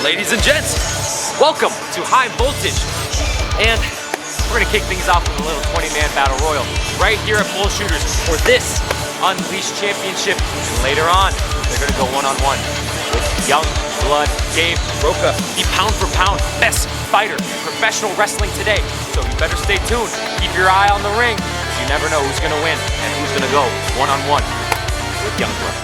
Ladies and gents, welcome to High Voltage. And we're gonna kick things off with a little 20-man battle royal right here at Bull Shooters for this Unleashed Championship. And later on, they're gonna go one-on-one with young blood Dave Roca, the pound for pound best fighter in professional wrestling today. So you better stay tuned, keep your eye on the ring, because you never know who's gonna win and who's gonna go one-on-one with young blood.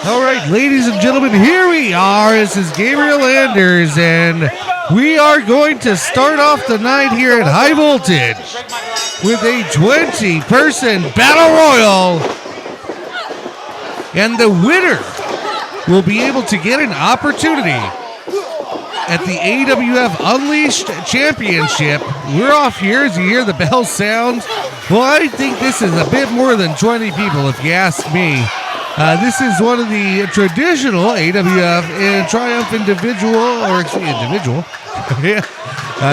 All right, ladies and gentlemen, here we are. This is Gabriel Anders, and we are going to start off the night here at High Voltage with a 20-person battle royal. And the winner will be able to get an opportunity at the AWF Unleashed Championship. We're off here as you hear the bell sound. Well, I think this is a bit more than 20 people, if you ask me. This is one of the traditional AWF Triumph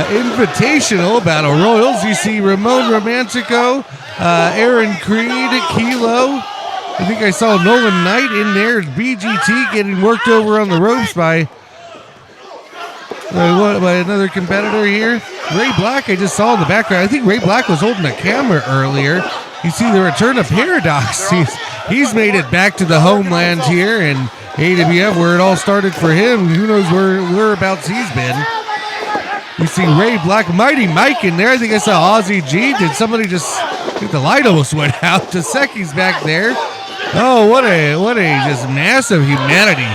invitational battle royals. You see Ramon Romantico, Aaron Creed, Kilo. I think I saw Nolan Knight in there. BGT getting worked over on the ropes by another competitor here. Ray Black, I just saw in the background. I think Ray Black was holding a camera earlier. You see the return of Paradox. He's made it back to the homeland here in AWF, where it all started for him. Who knows whereabouts he's been. You see Ray Black, Mighty Mike in there. I think I saw Aussie G. Did somebody I think the light almost went out. Taseki's back there. Oh, what a just massive humanity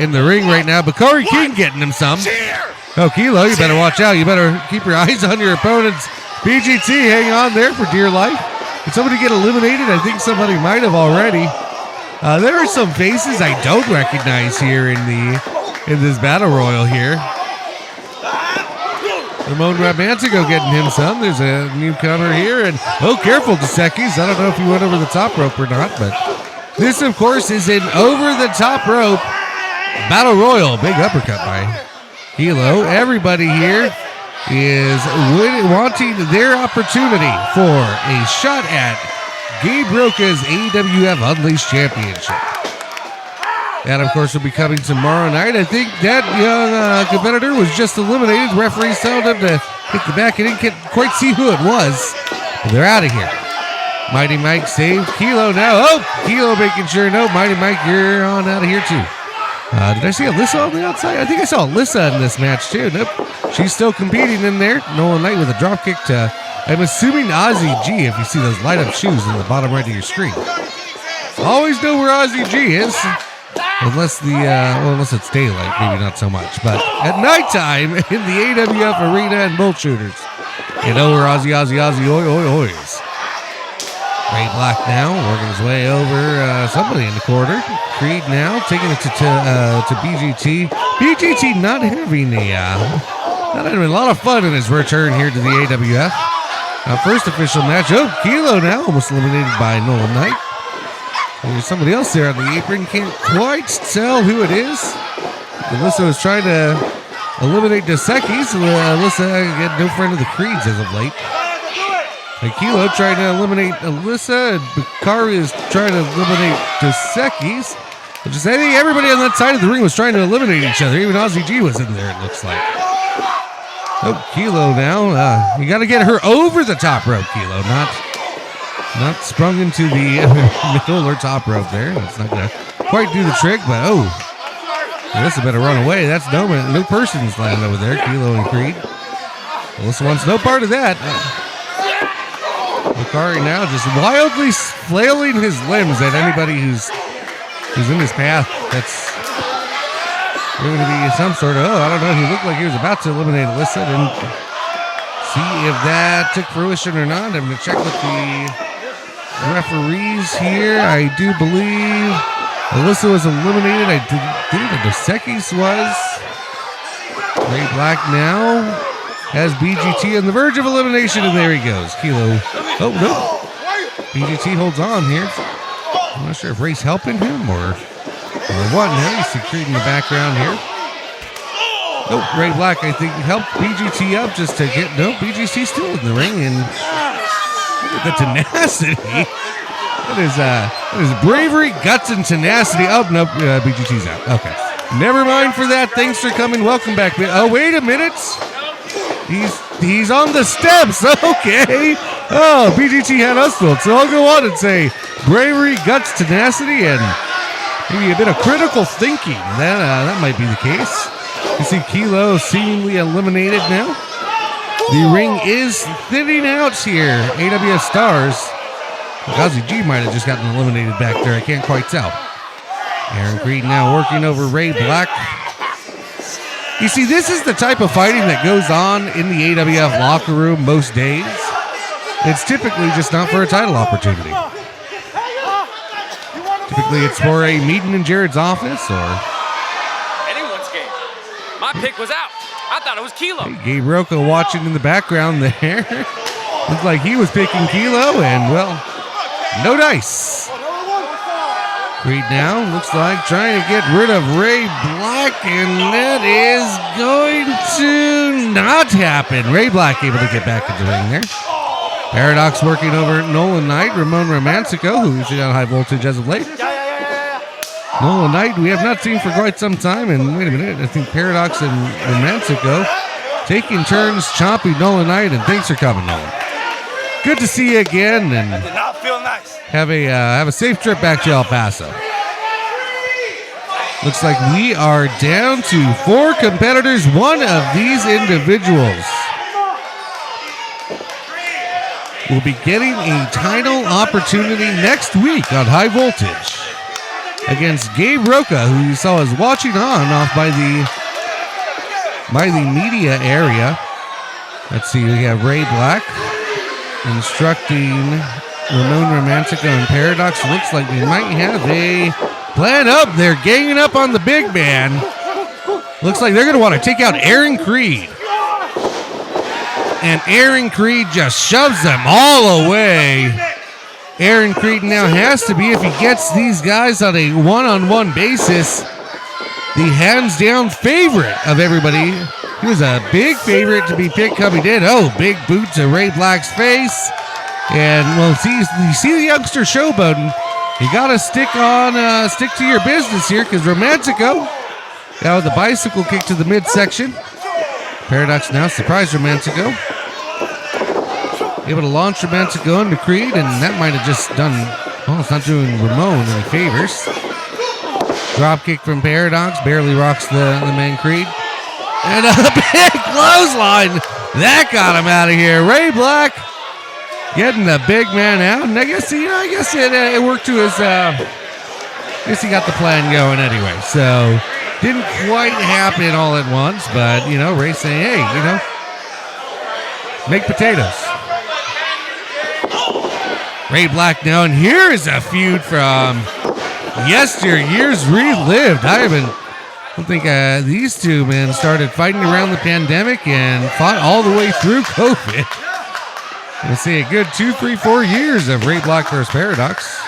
in the ring right now. Bakari King getting him some. Oh, Kilo, you better watch out. You better keep your eyes on your opponents. BGT, hang on there for dear life. Did somebody get eliminated? I think somebody might have already. There are some faces I don't recognize here in this battle royal here. Ramon Romantico getting him some. There's a newcomer here, and oh, careful, Taseki's. I don't know if he went over the top rope or not, but this, of course, is an over-the-top rope battle royal. Big uppercut by Kilo. Everybody here is wanting their opportunity for a shot at Gabe Roca's AWF Unleashed Championship. That, of course, will be coming tomorrow night. I think that young competitor was just eliminated. The referees told him to hit the back. He didn't quite see who it was, but they're out of here. Mighty Mike saved Kilo now. Oh, Kilo making sure. No, Mighty Mike, you're on out of here, too. Did I see Alyssa on the outside? I think I saw Alyssa in this match, too. Nope. She's still competing in there. Nolan Knight with a drop kick to, I'm assuming, Aussie G, if you see those light-up shoes in the bottom right of your screen. Always know where Aussie G is. Unless unless it's daylight, maybe not so much. But at nighttime in the AWF arena and Bull Shooters, you know where Aussie, oi is. Ray Black now working his way over somebody in the corner. Creed now taking it to BGT. BGT not having a lot of fun in his return here to the AWF. First official match. Oh, Kilo now almost eliminated by Nolan Knight. There's somebody else there on the apron. Can't quite tell who it is. Alyssa was trying to eliminate Taseki's. Alyssa, again, no friend of the Creeds as of late. Kilo trying to eliminate Alyssa, and Bakari is trying to eliminate Taseki's. I think everybody on that side of the ring was trying to eliminate each other. Even Aussie G was in there, it looks like. Oh, Kilo now. You got to get her over the top rope, Kilo. Not sprung into the middle or top rope there. That's not going to quite do the trick, but oh. Alyssa better run away. That's no person's landing over there, Kilo and Creed. Alyssa wants no part of that. Bakari now just wildly flailing his limbs at anybody who's in his path. That's going to be some sort of, I don't know. He looked like he was about to eliminate Alyssa. Didn't see if that took fruition or not. I'm going to check with the referees here. I do believe Alyssa was eliminated. I think that Dos Equis was. Ray Black now has BGT on the verge of elimination, and there he goes. Kilo. Oh, no. BGT holds on here. I'm not sure if Ray's helping him or what. Now you see Creed in the background here. Oh, Ray Black, I think, helped BGT up just to get... No, BGT still in the ring, and look at the tenacity. That is bravery, guts, and tenacity. Oh, no, BGT's out. Okay. Never mind for that. Thanks for coming. Welcome back. Oh, wait a minute. He's on the steps. Okay. Oh, BGT had us fooled. So I'll go on and say bravery, guts, tenacity, and maybe a bit of critical thinking. That might be the case. You see Kilo seemingly eliminated now. The ring is thinning out here. AWF Stars. Gazi G might have just gotten eliminated back there. I can't quite tell. Aaron Creed now working over Ray Black. You see, this is the type of fighting that goes on in the AWF locker room most days. It's typically just not for a title opportunity. Typically it's for a meeting in Jared's office or... Anyone's game. My pick was out. I thought it was Kilo. Hey, Gabe Roca watching in the background there. Looked like he was picking Kilo, and, well, no dice. Creed now looks like trying to get rid of Ray Black, and that is going to not happen. Ray Black able to get back into the ring there. Paradox working over Nolan Knight, Ramon Romantico, who's on high voltage as of late. Nolan Knight, we have not seen for quite some time, and wait a minute, I think Paradox and Romantico taking turns chopping Nolan Knight, and thanks for coming, Nolan. Good to see you again, and That did not feel nice. have a safe trip back to El Paso. Looks like we are down to 4 competitors. One of these individuals will be getting a title opportunity next week on High Voltage against Gabe Roca, who you saw is watching on off by the media area. Let's see, we have Ray Black instructing Ramon Romantico and Paradox. Looks like they might have a plan up. They're ganging up on the big man. Looks like they're going to want to take out Aaron Creed. And Aaron Creed just shoves them all away. Aaron Creed now has to be, if he gets these guys on a one-on-one basis, the hands-down favorite of everybody. He was a big favorite to be picked coming in. Oh, big boot to Ray Black's face. And, well, you see the youngster showboating. You got to stick to your business here, because Romantico, now with the bicycle kick to the midsection. Paradox now surprised Romantico. Able to launch Romantico into Creed, and that might have just done, well, it's not doing Ramon any favors. Drop kick from Paradox, barely rocks the man Creed. And a big clothesline. That got him out of here. Ray Black getting the big man out. And I guess it worked to his, I guess he got the plan going anyway. So, didn't quite happen all at once, but, Ray saying, hey, make potatoes. Ray Black now, and here is a feud from years relived. I don't think these two men started fighting around the pandemic and fought all the way through COVID. We'll see a good 2, 3, 4 years of Ray Black versus Paradox.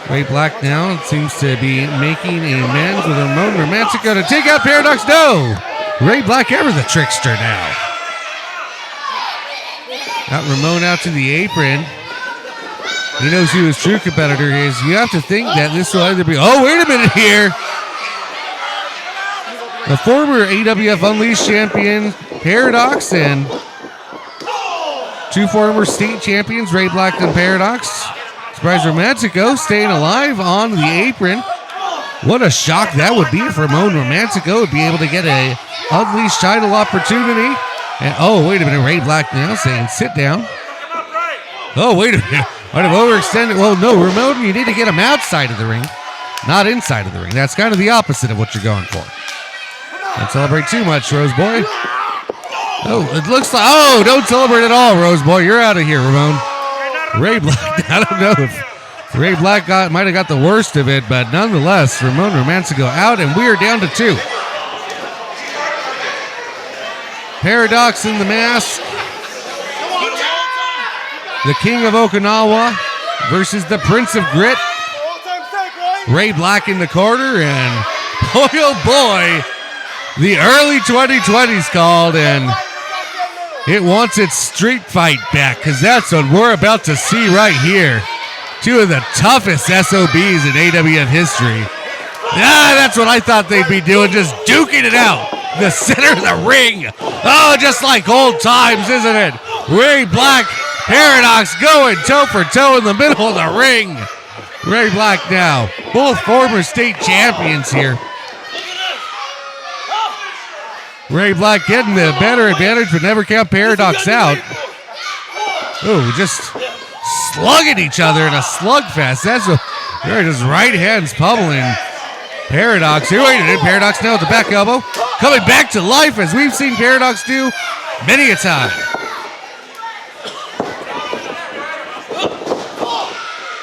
Ray Black now seems to be making amends with Ramon Romantico to take out Paradox. No! Ray Black ever the trickster now. Got Ramon out to the apron. He knows who his true competitor is. You have to think that this will either be... Oh, wait a minute here. The former AWF Unleashed champion, Paradox, and 2 former state champions, Ray Black and Paradox. Surprise Romantico staying alive on the apron. What a shock that would be for Ramon Romantico to be able to get a Unleashed title opportunity. And oh, wait a minute, Ray Black now saying sit down. Oh, wait a minute. Might have overextended. Well, no, Ramon, you need to get him outside of the ring, not inside of the ring. That's kind of the opposite of what you're going for. Don't celebrate too much, Rose Boy. Oh, it looks like... Oh, don't celebrate at all, Rose Boy. You're out of here, Ramon. Ray Black, I don't know if Ray Black might have got the worst of it, but nonetheless, Ramon Romantico out, and we are down to 2. Paradox in the mask. The King of Okinawa versus the Prince of Grit. Ray Black in the corner, and boy, oh boy, the early 2020s called, and it wants its street fight back, because that's what we're about to see right here. 2 of the toughest SOBs in AWF history. Yeah, that's what I thought they'd be doing, just duking it out. The center of the ring. Oh, just like old times, isn't it? Ray Black, Paradox going toe for toe in the middle of the ring. Ray Black now, both former state champions here. Ray Black getting the better advantage, but never count Paradox out. Oh, just slugging each other in a slugfest. That's what they're just right hands pummeling Paradox. Here, wait a minute. Paradox now with the back elbow. Coming back to life as we've seen Paradox do many a time.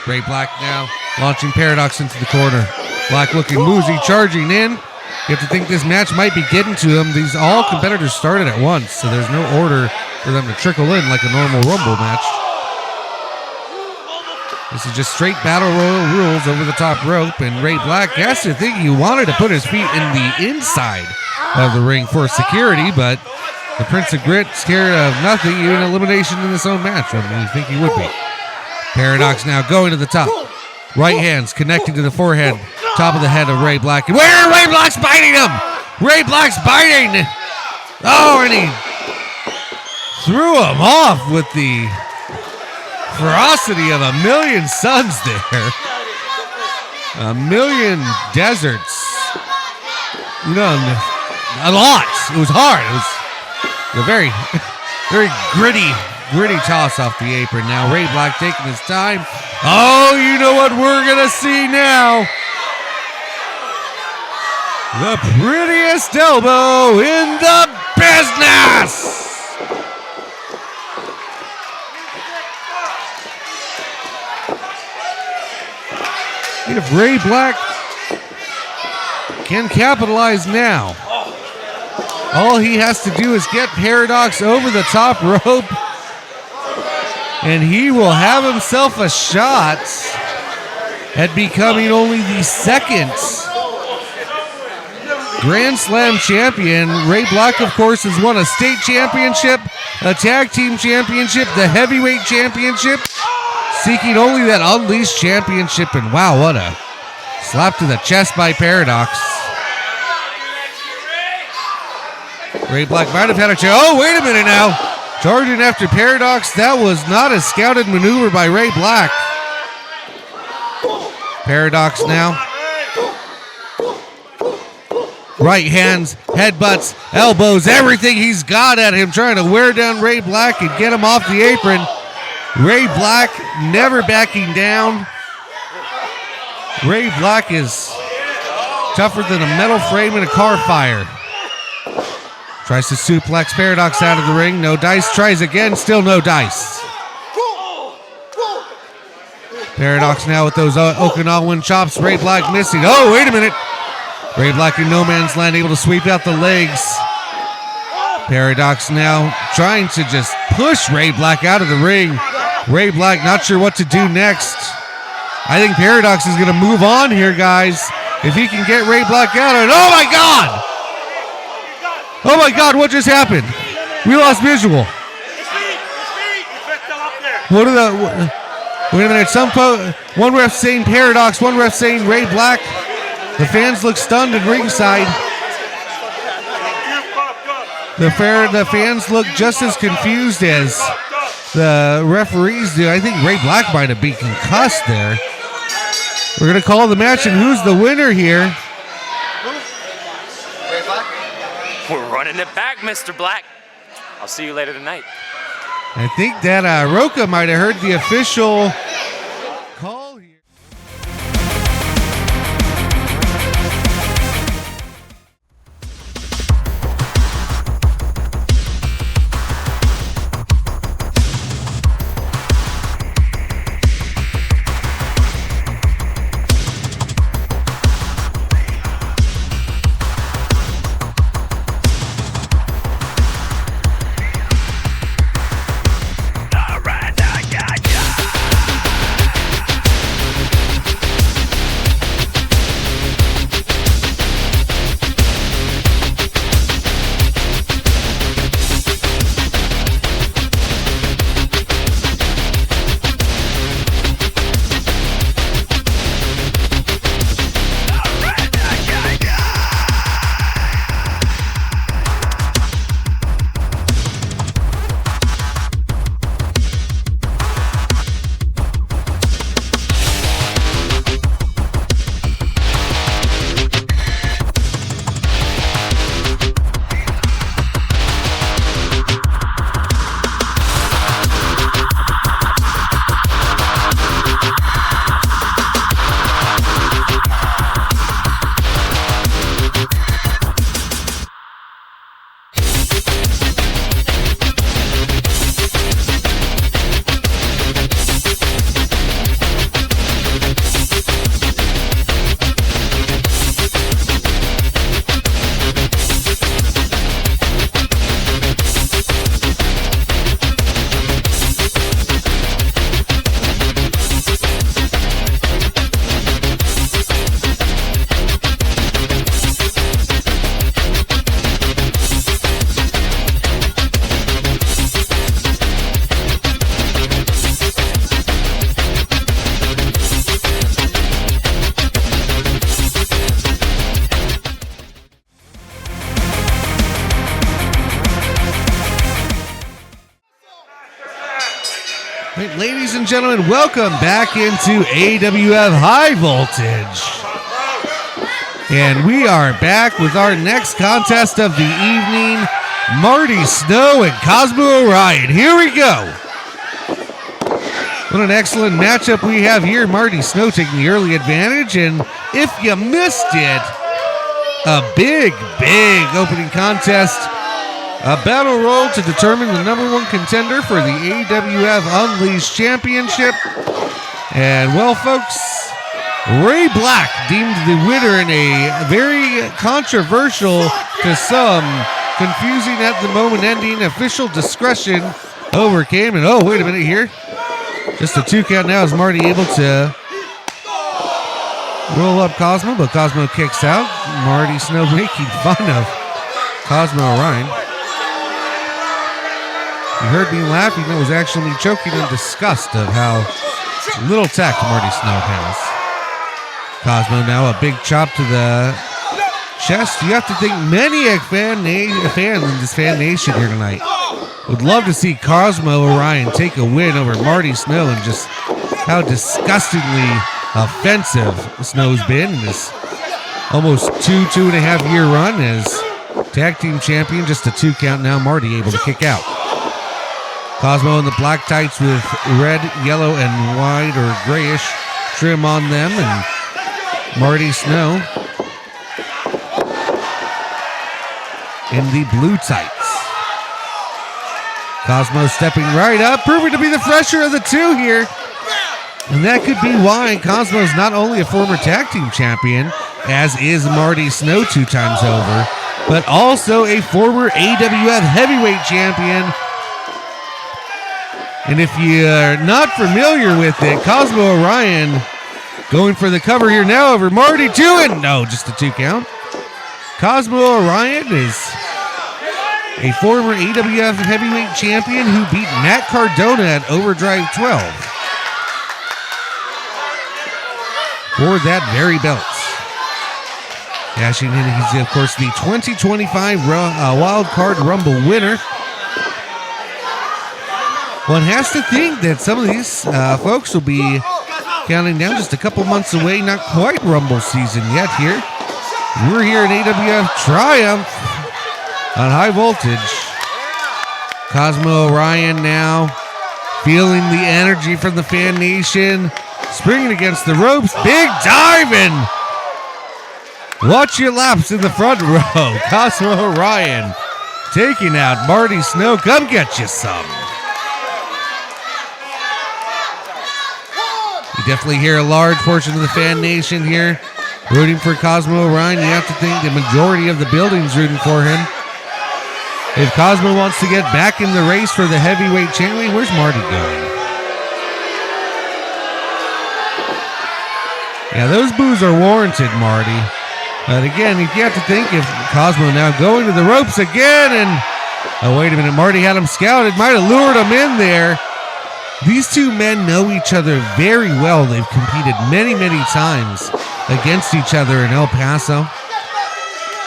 Ray Black now launching Paradox into the corner. Black looking woozy, charging in. You have to think this match might be getting to him. These all competitors started at once, so there's no order for them to trickle in like a normal Rumble match. This is just straight Battle Royal rules over the top rope, and Ray Black has to think he wanted to put his feet in the inside of the ring for security, but the Prince of Grit scared of nothing, even elimination in this own match. I mean, you think he would be. Paradox now going to the top. Right hands connecting to the forehead, top of the head of Ray Black. Where Ray Black's biting him! Ray Black's biting! Oh, and he threw him off with the ferocity of a million suns there. A million deserts. You know, a lot. It was hard. It was a very, very gritty toss off the apron. Now Ray Black taking his time. Oh, you know what we're going to see now. The prettiest elbow in the business. If Ray Black can capitalize now, all he has to do is get Paradox over the top rope, and he will have himself a shot at becoming only the second Grand Slam champion. Ray Black, of course, has won a state championship, a tag team championship, the heavyweight championship, seeking only that Unleashed championship, and wow, what a slap to the chest by Paradox. Ray Black might have had a chance. Oh, wait a minute now. Charging after Paradox. That was not a scouted maneuver by Ray Black. Paradox now. Right hands, headbutts, elbows, everything he's got at him, trying to wear down Ray Black and get him off the apron. Ray Black never backing down. Ray Black is tougher than a metal frame in a car fire. Tries to suplex Paradox out of the ring. No dice. Tries again. Still no dice. Paradox now with those Okinawan chops. Ray Black missing. Oh, wait a minute. Ray Black in no man's land, able to sweep out the legs. Paradox now trying to just push Ray Black out of the ring. Ray Black not sure what to do next. I think Paradox is going to move on here, guys. If he can get Ray Black out of it. Oh, my God! Oh, my God, what just happened? We lost visual. What are the... Wait a minute. One ref saying Paradox, one ref saying Ray Black. The fans look stunned at ringside. The fans look just as confused as the referees do. I think Ray Black might have been concussed there. We're going to call the match, and who's the winner here? We're running it back, Mr. Black. I'll see you later tonight. I think that Roca might have heard the official call here. and gentlemen, welcome back into AWF High Voltage. And we are back with our next contest of the evening, Marty Snow and Cosmo Orion. Here we go. What an excellent matchup we have here. Marty Snow taking the early advantage, and if you missed it, a big opening contest. A battle roll to determine the #1 contender for the AWF Unleashed Championship. And well, folks, Ray Black deemed the winner in a very controversial, to some, confusing at the moment ending. Official discretion overcame. And oh, wait a minute here. Just a 2 count now. Is Marty able to roll up Cosmo? But Cosmo kicks out. Marty Snow making fun of Cosmo Orion. You heard me laughing. I was actually choking in disgust of how little tact Marty Snow has. Cosmo now a big chop to the chest. You have to think many a fan in this fan nation here tonight would love to see Cosmo Orion take a win over Marty Snow, and just how disgustingly offensive Snow's been in this almost 2.5 year run as tag team champion. Just a 2 count now. Marty able to kick out. Cosmo in the black tights with red, yellow, and white or grayish trim on them, and Marty Snow in the blue tights. Cosmo stepping right up, proving to be the fresher of the two here. And that could be why Cosmo's not only a former tag team champion, as is Marty Snow 2 times over, but also a former AWF heavyweight champion. And if you're not familiar with it, Cosmo Orion going for the cover here now over Marty 2, and no, just a 2 count. Cosmo Orion is a former AWF heavyweight champion who beat Matt Cardona at Overdrive 12 for that very belt. Cashing in, he's of course the 2025 Wild Card Rumble winner. One has to think that some of these folks will be counting down just a couple months away. Not quite Rumble season yet here. We're here at AWF Triumph on High Voltage. Cosmo Orion now feeling the energy from the fan nation. Springing against the ropes. Big dive in. Watch your laps in the front row. Cosmo Orion taking out Marty Snow. Come get you some. You definitely hear a large portion of the fan nation here rooting for Cosmo Orion. You have to think the majority of the building's rooting for him. If Cosmo wants to get back in the race for the heavyweight champion, where's Marty going? Yeah, those boos are warranted, Marty. But again, you have to think if Cosmo now going to the ropes again, and oh, wait a minute, Marty had him scouted, might have lured him in there. These two men know each other very well. They've competed many times against each other in El Paso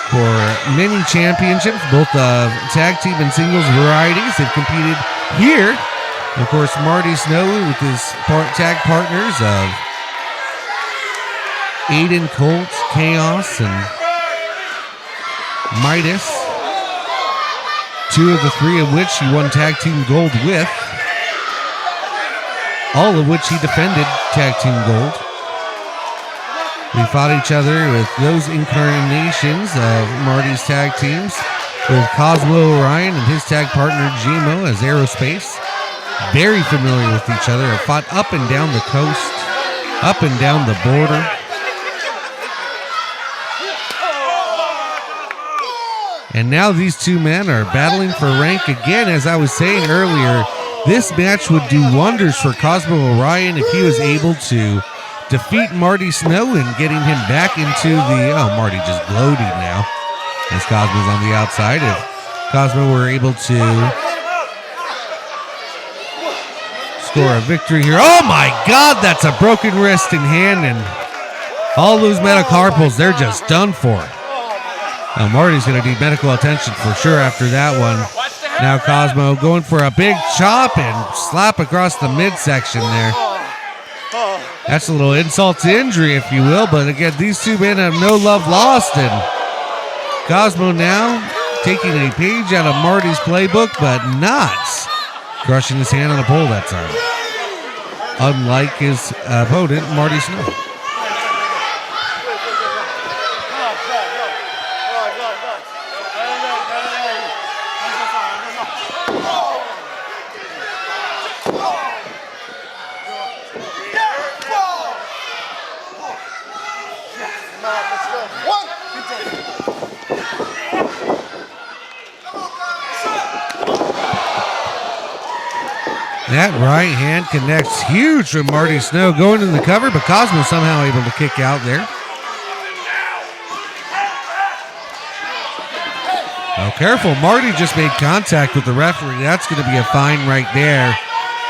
for many championships, both tag team and singles varieties. They've competed here. Of course, Marty Snow with his tag partners of Aiden Colt, Chaos, and Midas. 2 of the 3 of which he won tag team gold with. All of which he defended tag team gold. We fought each other with those incarnations of Marty's tag teams, with Cosmo Orion and his tag partner Gmo as Aerospace. Very familiar with each other. Have fought up and down the coast, up and down the border. And now these two men are battling for rank again. As I was saying earlier, this match would do wonders for Cosmo Orion if he was able to defeat Marty Snow and getting him back into the... Oh, Marty just gloating now as Cosmo's on the outside. If Cosmo were able to score a victory here. Oh my God, that's a broken wrist and hand, and all those metacarpals, they're just done for. Now Marty's going to need medical attention for sure after that one. Now Cosmo going for a big chop and slap across the midsection there. That's a little insult to injury, if you will. But again, these two men have no love lost. And Cosmo now taking a page out of Marty's playbook, but not crushing his hand on a pole that time. Unlike his opponent, Marty Snow. That right hand connects huge from Marty Snow going to the cover, but Cosmo somehow able to kick out there. Oh, careful. Marty just made contact with the referee. That's going to be a fine right there.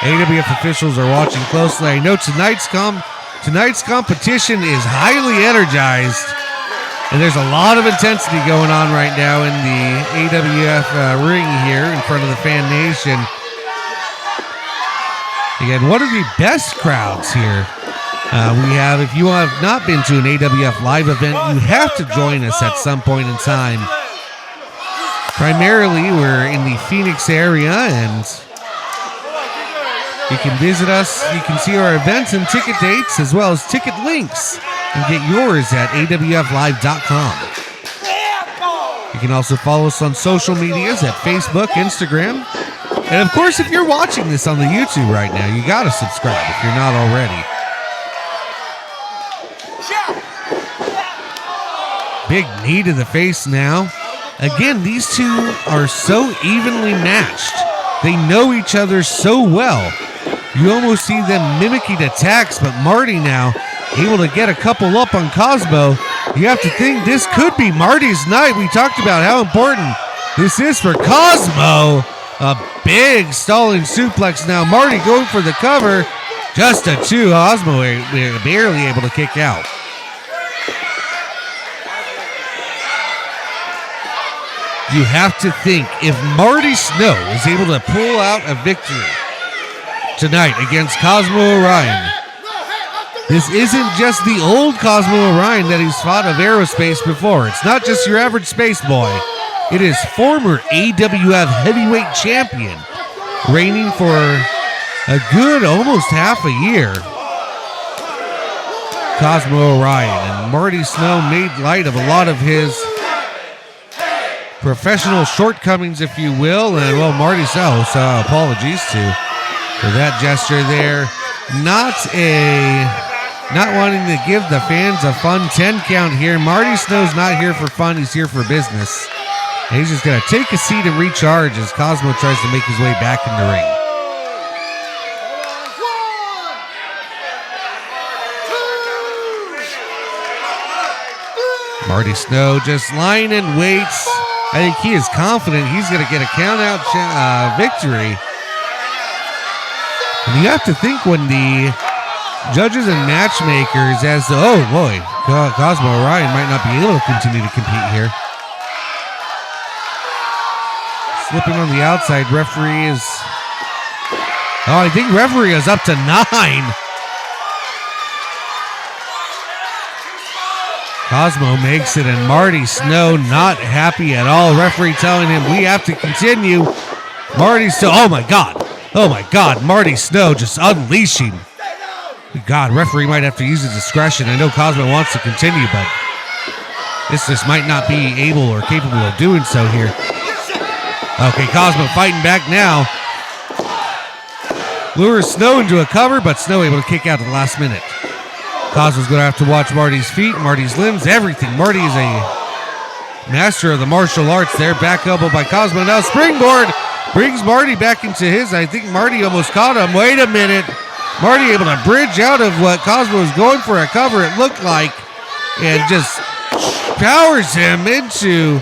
AWF officials are watching closely. I know tonight's competition is highly energized, and there's a lot of intensity going on right now in the AWF ring here in front of the fan nation. Again, one of the best crowds here. We have, if you have not been to an AWF live event, you have to join us at some point in time. Primarily, we're in the Phoenix area, and you can visit us. You can see our events and ticket dates, as well as ticket links, and get yours at awflive.com. You can also follow us on social medias at Facebook, Instagram. And of course, if you're watching this on the YouTube right now, you gotta subscribe if you're not already. Big knee to the face now. Again, these two are so evenly matched. They know each other so well. You almost see them mimicking attacks, but Marty now able to get a couple up on Cosmo. You have to think this could be Marty's night. We talked about how important this is for Cosmo. A big stalling suplex now. Marty going for the cover. Just a two. Cosmo barely able to kick out. You have to think, if Marty Snow is able to pull out a victory tonight against Cosmo Orion, this isn't just the old Cosmo Orion that he's fought of aerospace before. It's not just your average space boy. It is former AWF heavyweight champion, reigning for a good almost half a year. Cosmo Orion, and Marty Snow made light of a lot of his professional shortcomings, if you will, and well, Marty Snow, so apologies for that gesture there. Not wanting to give the fans a fun 10 count here. Marty Snow's not here for fun, he's here for business. And he's just going to take a seat and recharge as Cosmo tries to make his way back in the ring. Marty Snow just lying in waits. I think he is confident he's going to get a count-out victory. And you have to think when the judges and matchmakers oh boy, Cosmo Orion might not be able to continue to compete here. Slipping on the outside, referee is... Oh, I think referee is up to 9. Cosmo makes it, and Marty Snow not happy at all. Referee telling him we have to continue. Marty Snow, oh my God, Marty Snow just unleashing. God, referee might have to use his discretion. I know Cosmo wants to continue, but this just might not be able or capable of doing so here. Okay, Cosmo fighting back now. Lures Snow into a cover, but Snow able to kick out at the last minute. Cosmo's going to have to watch Marty's feet, Marty's limbs, everything. Marty is a master of the martial arts there. Back elbow by Cosmo. Now springboard brings Marty back into his. I think Marty almost caught him. Wait a minute. Marty able to bridge out of what Cosmo was going for a cover, it looked like, and just powers him into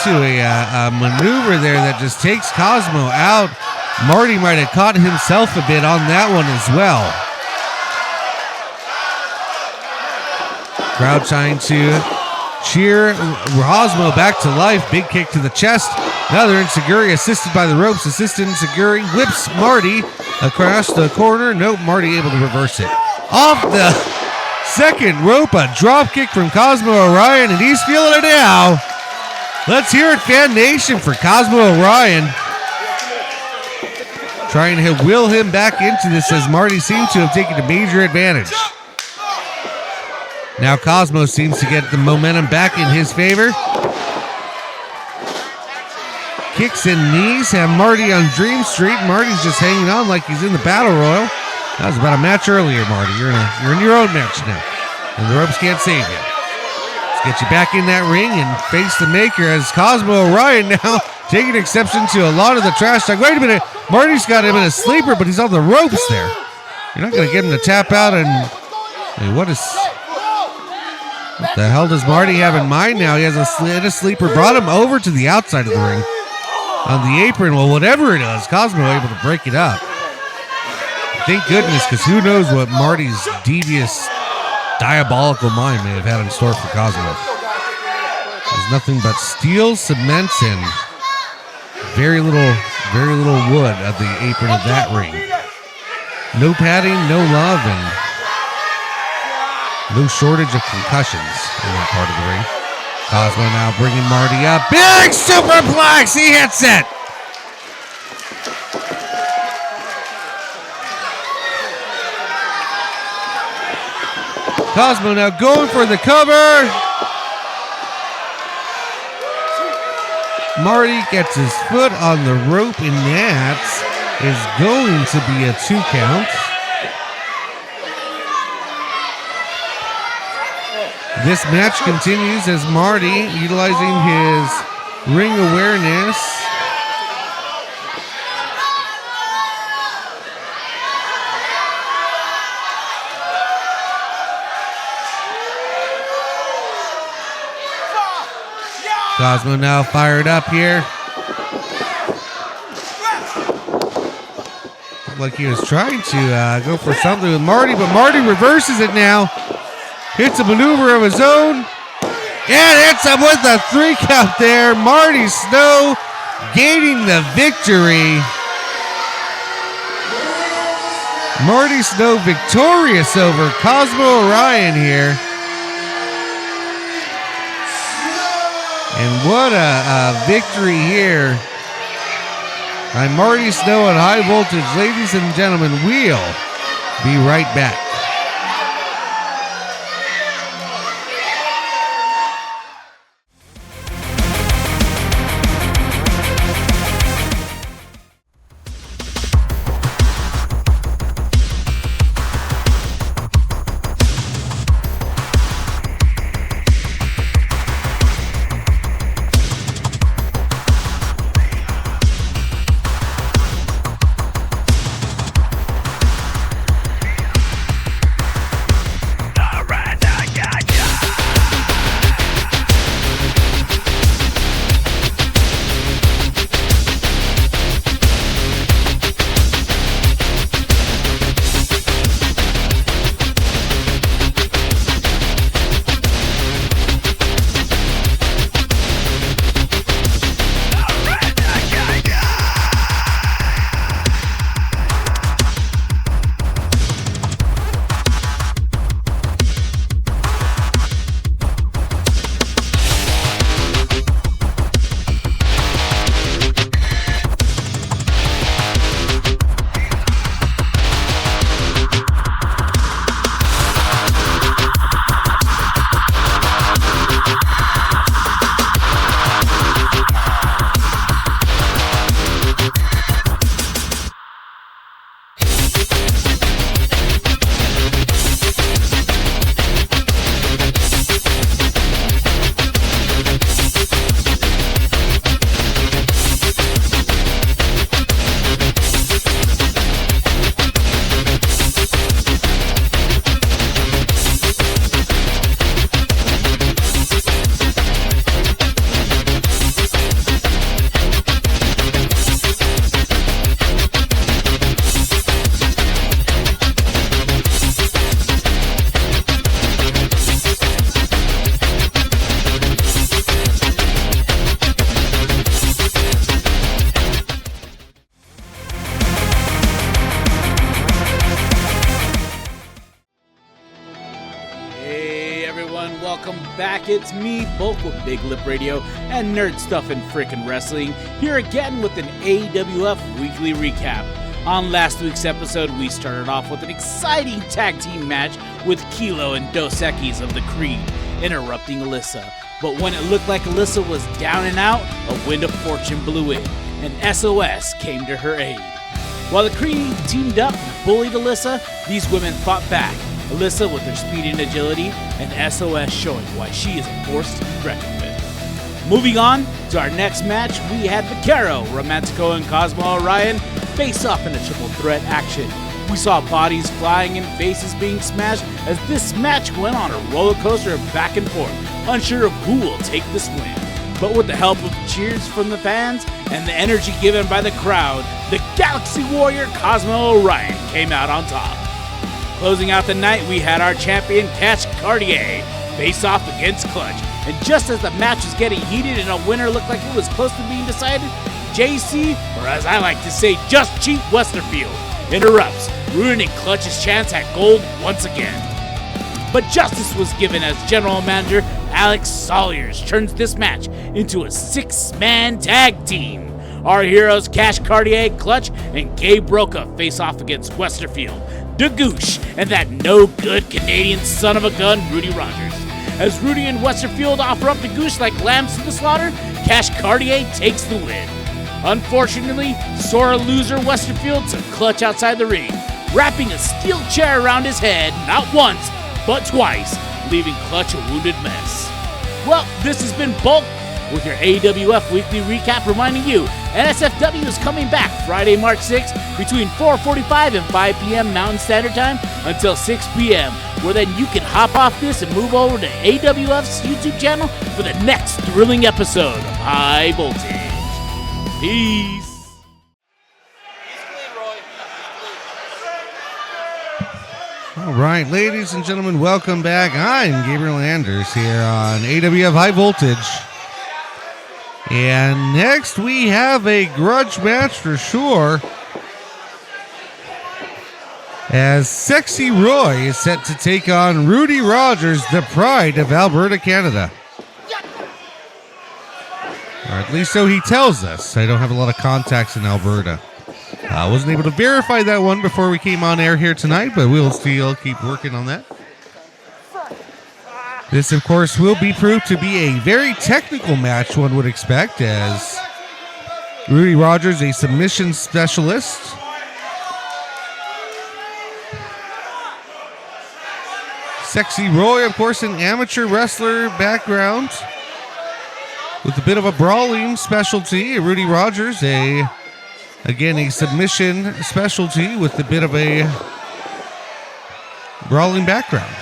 a maneuver there that just takes Cosmo out. Marty might have caught himself a bit on that one as well. Crowd trying to cheer Cosmo back to life. Big kick to the chest. Another Enziguri assisted by the ropes. Assistant Enziguri whips Marty across the corner. Nope, Marty able to reverse it. Off the second rope, a drop kick from Cosmo Orion, and he's feeling it now. Let's hear it, Fan Nation, for Cosmo Orion. Trying to will him back into this as Marty seems to have taken a major advantage. Now Cosmo seems to get the momentum back in his favor. Kicks and knees have Marty on Dream Street. Marty's just hanging on like he's in the Battle Royal. That was about a match earlier, Marty. You're in your own match now. And the ropes can't save you. Let's get you back in that ring and face the maker as Cosmo Orion now taking exception to a lot of the trash talk. Wait a minute. Marty's got him in a sleeper, but he's on the ropes there. You're not going to get him to tap out and... Hey, what the hell does Marty have in mind now? He has a sleeper. Brought him over to the outside of the ring. On the apron. Well, whatever it is, Cosmo able to break it up. Thank goodness, because who knows what Marty's devious, diabolical mind may have had in store for Cosmo. There's nothing but steel, cement, and very little wood at the apron of that ring. No padding, no love, and no shortage of concussions in that part of the ring. Cosmo now bringing Marty up. Big superplex! He hits it! Cosmo now going for the cover. Marty gets his foot on the rope, and that is going to be a 2 count. This match continues as Marty, utilizing his ring awareness, Cosmo now fired up here. Looked like he was trying to go for something with Marty, but Marty reverses it now. Hits a maneuver of his own. And hits him with a 3 count there. Marty Snow gaining the victory. Marty Snow victorious over Cosmo Orion here. And what a victory here by Marty Snow at High Voltage. Ladies and gentlemen, we'll be right back. welcome back. It's me, Bulk with Big Lip Radio and Nerd Stuff and Frickin' Wrestling, here again with an AWF Weekly Recap. On last week's episode, we started off with an exciting tag team match with Kilo and Dos Equis of the Creed interrupting Alyssa. But when it looked like Alyssa was down and out, a wind of fortune blew in, and SOS came to her aid. While the Creed teamed up and bullied Alyssa, these women fought back, Alyssa with her speed and agility, and SOS showing why she is a force to be reckoned with. Moving on to our next match, we had Vaquero, Romantico, and Cosmo Orion face off in a triple threat action. We saw bodies flying and faces being smashed as this match went on a roller coaster of back and forth, unsure of who will take this win. But with the help of cheers from the fans and the energy given by the crowd, the Galaxy Warrior Cosmo Orion came out on top. Closing out the night, we had our champion Cash Cartier face off against Clutch. And just as the match was getting heated and a winner looked like it was close to being decided, JC, or as I like to say, Just Cheap Westerfield, interrupts, ruining Clutch's chance at gold once again. But justice was given as General Manager Alex Salyers turns this match into a 6-man tag team. Our heroes Cash Cartier, Clutch, and Gabe Roca face off against Westerfield, the Goosh, and that no-good Canadian son of a gun, Rudy Rodgers. As Rudy and Westerfield offer up the Goosh like lambs to the slaughter, Cash Cartier takes the win. Unfortunately, sore loser Westerfield took Clutch outside the ring, wrapping a steel chair around his head not once, but twice, leaving Clutch a wounded mess. Well, this has been Bulk with your AWF Weekly Recap, reminding you NSFW is coming back Friday, March 6th between 4:45 and 5 p.m. Mountain Standard Time until 6 p.m., where then you can hop off this and move over to AWF's YouTube channel for the next thrilling episode of High Voltage. Peace. All right, ladies and gentlemen, welcome back. I'm Gabriel Anders here on AWF High Voltage. And next we have a grudge match for sure, as Sexy Roy is set to take on Rudy Rodgers, the pride of Alberta, Canada. Or at least so he tells us. I don't have a lot of contacts in Alberta. I wasn't able to verify that one before we came on air here tonight, but we'll still keep working on that. This, of course, will be proved to be a very technical match, one would expect, as Rudy Rodgers, a submission specialist. Sexy Roy, of course, an amateur wrestler background with a bit of a brawling specialty. Rudy Rodgers, again, a submission specialty with a bit of a brawling background.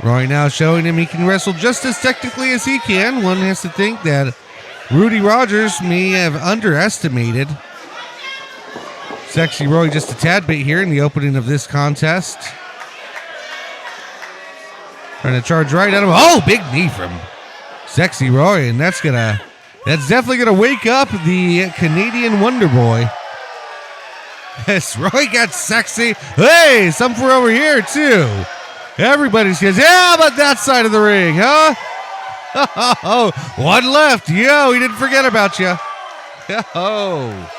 Roy now showing him he can wrestle just as technically as he can. One has to think that Rudy Rodgers may have underestimated Sexy Roy just a tad bit here in the opening of this contest. Trying to charge right at him. Oh, big knee from Sexy Roy, and that's definitely gonna wake up the Canadian Wonder Boy. Yes, Roy got sexy. Hey, some for over here too. Everybody says, yeah, about that side of the ring, huh? Oh, one left. Yo, he didn't forget about you. Oh.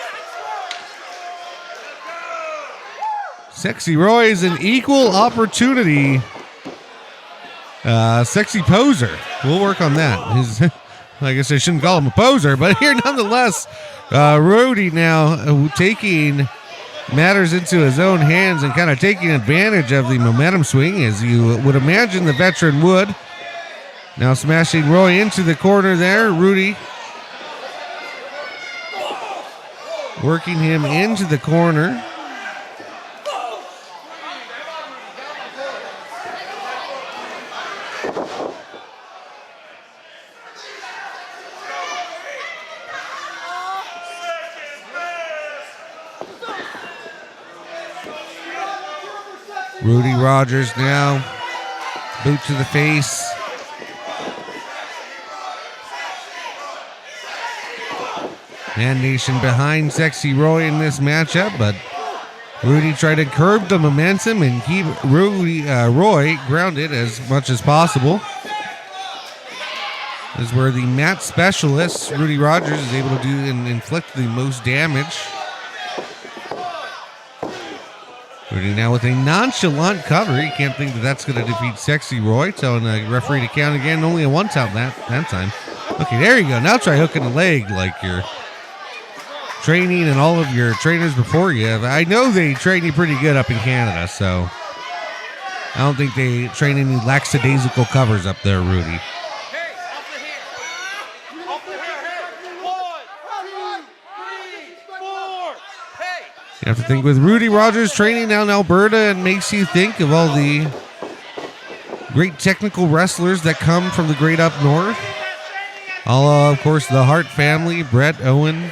Sexy Roy is an equal opportunity sexy poser. We'll work on that. I guess I shouldn't call him a poser, but here nonetheless, Rudy now taking matters into his own hands and kind of taking advantage of the momentum swing, as you would imagine the veteran would. Now smashing Roy into the corner there. Rudy working him into the corner. Rudy Rodgers now, boot to the face. Man Nation behind Sexy Roy in this matchup, but Rudy tried to curb the momentum and keep Roy grounded as much as possible. This is where the mat specialist, Rudy Rodgers, is able to do and inflict the most damage. Rudy now with a nonchalant cover. You can't think that that's going to defeat Sexy Roy. Telling the referee to count again. Only a one count that time. Okay, there you go. Now try hooking a leg like you're training and all of your trainers before you. I know they train you pretty good up in Canada, so I don't think they train any lackadaisical covers up there, Rudy. You have to think with Rudy Rodgers training down in Alberta, and makes you think of all the great technical wrestlers that come from the great up north. All, of course, the Hart family, Brett, Owen,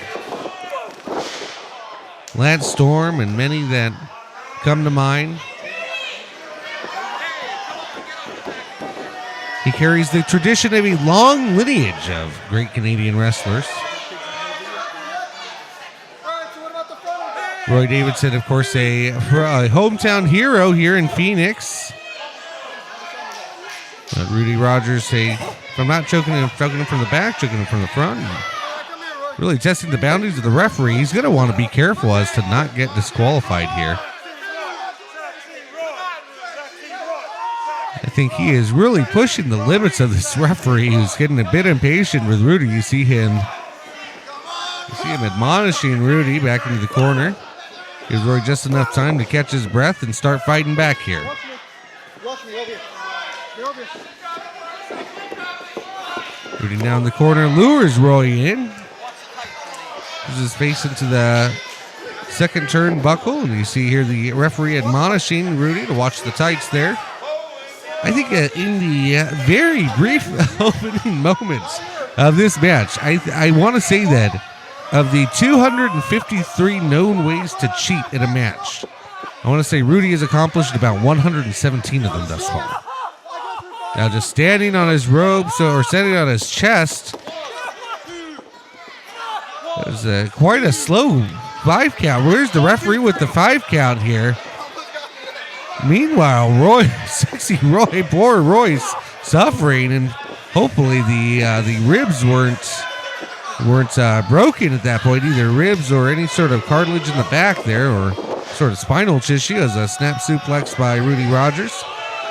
Lance Storm, and many that come to mind. He carries the tradition of a long lineage of great Canadian wrestlers. Roy Davidson, of course, a hometown hero here in Phoenix. Rudy Rodgers, if I'm not choking him from the back, choking him from the front. Really testing the boundaries of the referee. He's going to want to be careful as to not get disqualified here. I think he is really pushing the limits of this referee, who's getting a bit impatient with Rudy. You see him admonishing Rudy back into the corner. Gives Roy just enough time to catch his breath and start fighting back here. Rudy now in the corner, lures Roy in. Puts his face into the second turnbuckle, and you see here the referee admonishing Rudy to watch the tights there. I think in the very brief opening moments of this match, I want to say that of the 253 known ways to cheat in a match, I want to say Rudy has accomplished about 117 of them thus far. Now just standing on his robes or standing on his chest. It was quite a slow 5 count. Where's the referee with the 5 count here? Meanwhile, Roy, Sexy Roy, poor Roy's suffering, and hopefully the ribs weren't broken at that point, either ribs or any sort of cartilage in the back there, or sort of spinal tissue. As a snap suplex by Rudy Rodgers.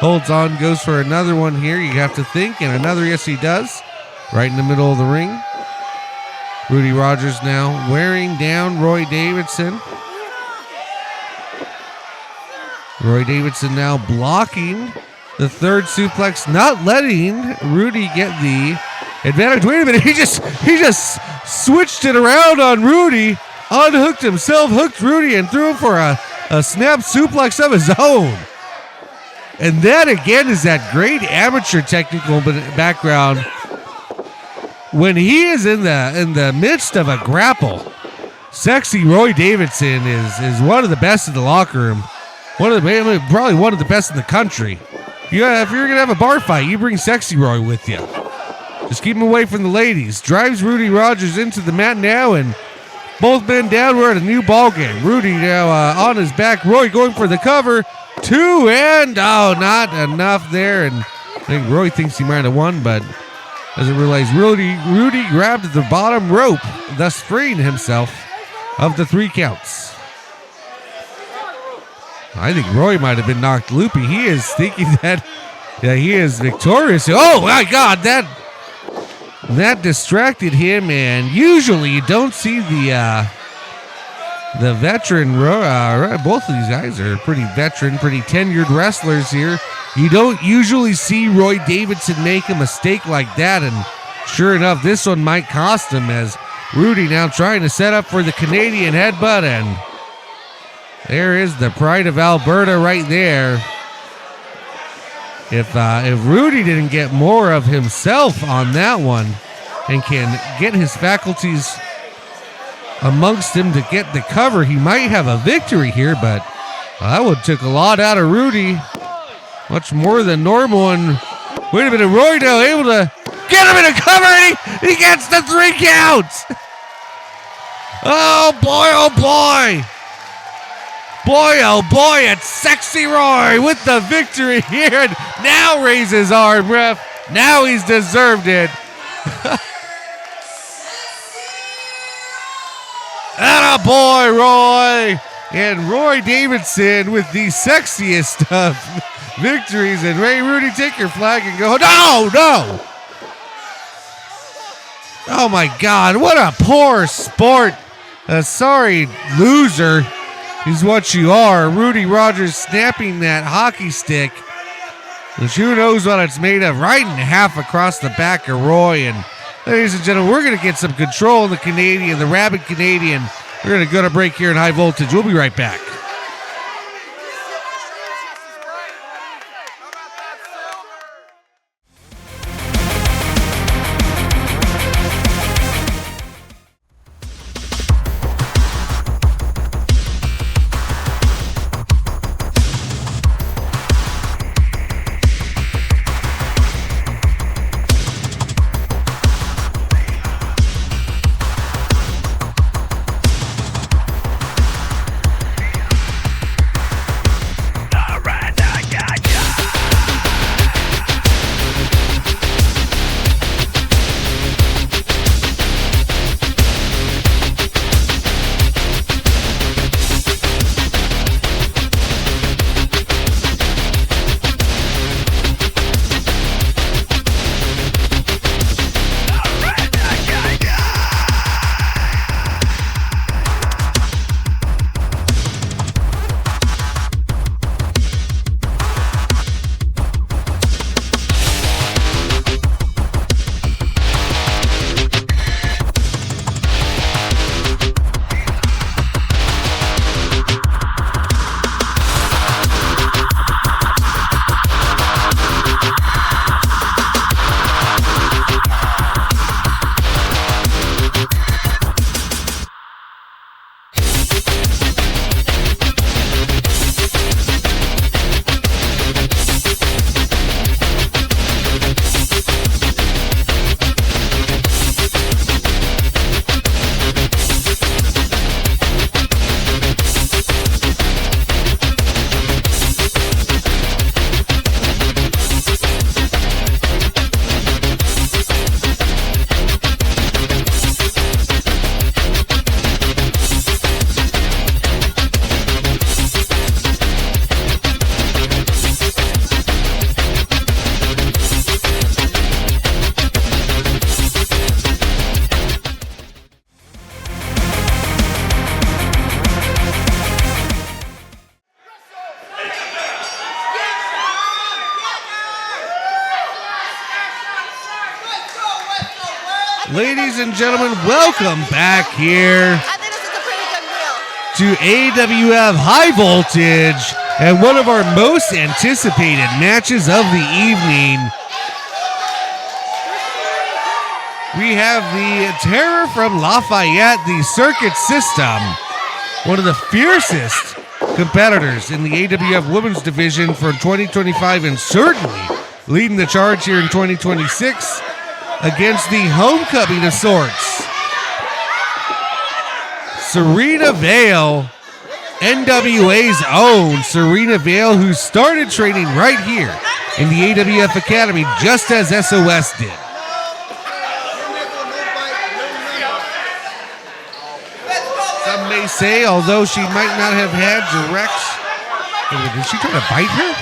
Holds on, goes for another one here, you have to think, and another, yes he does, right in the middle of the ring. Rudy Rodgers now wearing down Roy Davidson. Roy Davidson now blocking the third suplex, not letting Rudy get the advantage. Wait a minute, he just switched it around on Rudy, unhooked himself, hooked Rudy, and threw him for a snap suplex of his own. And that again is that great amateur technical background. When he is in the midst of a grapple, Sexy Roy Davidson is one of the best in the locker room. Probably one of the best in the country. If you're gonna have a bar fight, you bring Sexy Roy with you. Just keep him away from the ladies. Drives Rudy Rodgers into the mat now, and both men down. We're at a new ball game. Rudy now on his back. Roy going for the cover. 2 and not enough there. And I think Roy thinks he might have won, but doesn't realize Rudy grabbed the bottom rope, thus freeing himself of the 3 counts. I think Roy might have been knocked loopy. He is thinking that he is victorious. Oh my God, that distracted him, and usually you don't see the veteran. Both of these guys are pretty veteran, pretty tenured wrestlers here. You don't usually see Roy Davidson make a mistake like that, and sure enough, this one might cost him, as Rudy now trying to set up for the Canadian headbutt, and there is the pride of Alberta right there. If Rudy didn't get more of himself on that one and can get his faculties amongst him to get the cover, he might have a victory here, but that one took a lot out of Rudy. Much more than normal. And wait a minute, Roy now able to get him in a cover, and he gets the 3 counts. Oh boy, oh boy. Boy, oh boy, it's Sexy Roy with the victory here. And now raises his arm, ref. Now he's deserved it. Attaboy, Roy. And Roy Davidson with the sexiest of victories. And Ray Rudy, take your flag and go. No, no. Oh my God, what a poor sport. A sorry loser is what you are. Rudy Rodgers snapping that hockey stick, which who knows what it's made of, right in half across the back of Roy. And ladies and gentlemen, we're going to get some control in the Canadian, the Rabid Canadian. We're going to go to break here in high voltage. We'll be right back. Ladies and gentlemen, welcome back here to AWF High Voltage and one of our most anticipated matches of the evening. We have the Terror from Lafayette, the Circuit System, one of the fiercest competitors in the AWF Women's Division for 2025 and certainly leading the charge here in 2026 against the homecoming of sorts, Sirena Veil, NWA's own Sirena Veil, who started training right here in the AWF Academy just as SOS did. Some may say, although she might not have had direct... Did she try to bite her?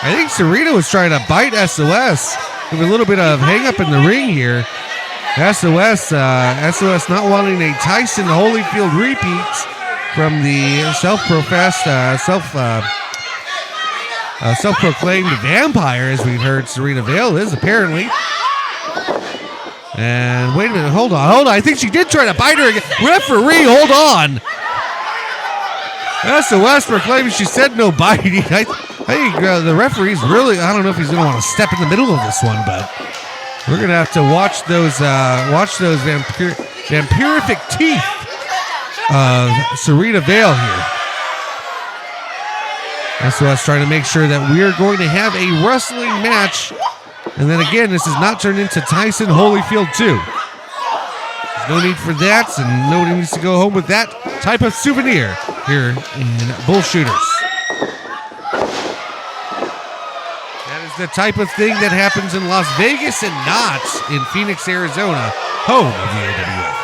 I think Sirena was trying to bite SOS. Give a little bit of hang up in the ring here. SOS not wanting a Tyson Holyfield repeat from the self-proclaimed vampire, as we've heard Sirena Veil is apparently. And wait a minute, hold on. I think she did try to bite her again. Referee, hold on. SOS proclaiming she said no biting. I think the referee's really, I don't know if he's going to want to step in the middle of this one, but we're going to have to watch those vampirific teeth of Sirena Veil here. SOS trying to make sure that we are going to have a wrestling match. And then again, this is not turned into Tyson Holyfield 2. There's no need for that, and nobody needs to go home with that type of souvenir. here in Bull Shooters. That is the type of thing that happens in Las Vegas and not in Phoenix, Arizona, home of the AWF.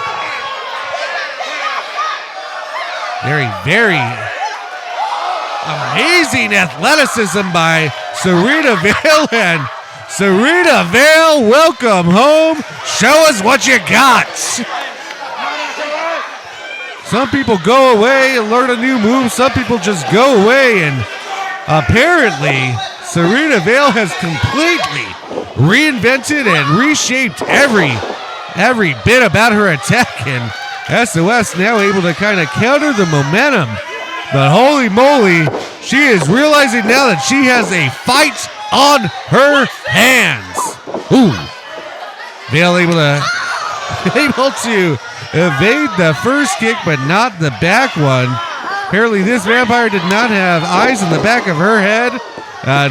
Very, very amazing athleticism by Sirena Veil, and Sirena Veil, welcome home. Show us what you got. Some people go away and learn a new move. Some people just go away, and apparently Sirena Veil has completely reinvented and reshaped every bit about her attack, and SOS now able to kind of counter the momentum. But holy moly, she is realizing now that she has a fight on her hands. Ooh. Veil able to evade the first kick, but not the back one. Apparently this vampire did not have eyes in the back of her head,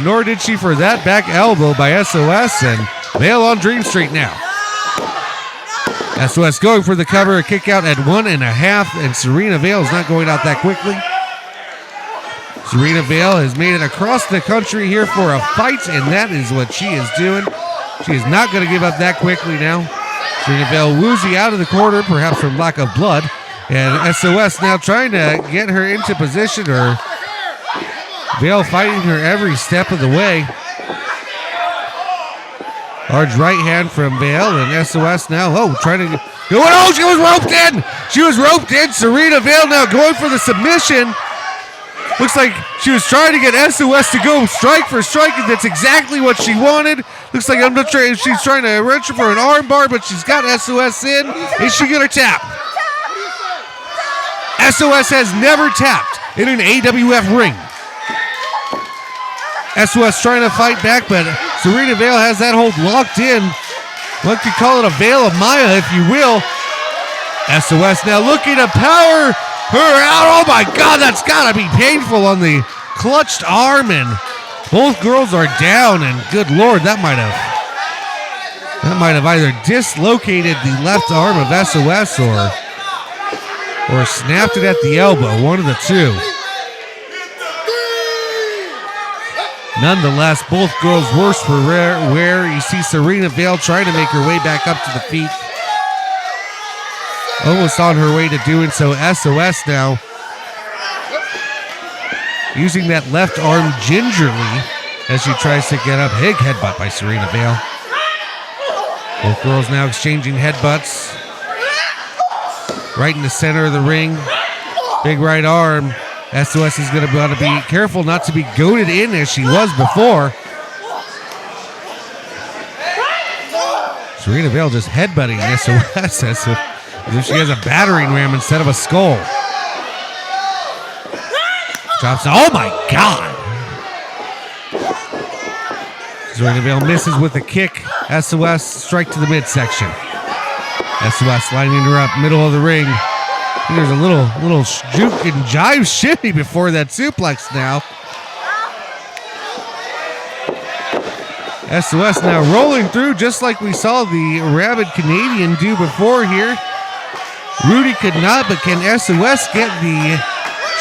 nor did she for that back elbow by SOS, and Veil on Dream Street now. SOS going for the cover, a kick out at 1.5, and Sirena Veil is not going out that quickly. Sirena Veil has made it across the country here for a fight, and that is what she is doing. She is not going to give up that quickly now. Sirena Veil woozy out of the corner, perhaps from lack of blood, and SOS now trying to get her into position, or Veil fighting her every step of the way. Large right hand from Vale, and SOS now, trying to go. Oh, she was roped in! She was roped in. Sirena Veil now going for the submission. Looks like she was trying to get SOS to go strike for strike, and that's exactly what she wanted. Looks like I'm not sure if she's trying to reach for an arm bar, but she's got SOS in. Is she going to tap? SOS has never tapped in an AWF ring. SOS trying to fight back, but Sirena Veil has that hold locked in. One could call it a Veil of Maya, if you will. SOS now looking to power her out. Oh my God, that's gotta be painful on the clutched arm, and both girls are down, and good Lord, that might have either dislocated the left arm of SOS or snapped it at the elbow, one of the two. Nonetheless, both girls worse for wear. You see Sirena Veil trying to make her way back up to the feet. Almost on her way to doing so. SOS now using that left arm gingerly as she tries to get up. Big headbutt by Sirena Veil. Both girls now exchanging headbutts. Right in the center of the ring. Big right arm. SOS is going to be careful not to be goaded in as she was before. Sirena Veil just headbutting SOS as if she has a battering ram instead of a skull. Drops. Oh my God! Sirena Veil misses with a kick. SOS strike to the midsection. SOS lining her up middle of the ring. There's a little juke and jive shimmy before that suplex now. SOS now rolling through just like we saw the Rabid Canadian do before here. Rudy could not, but can SOS get the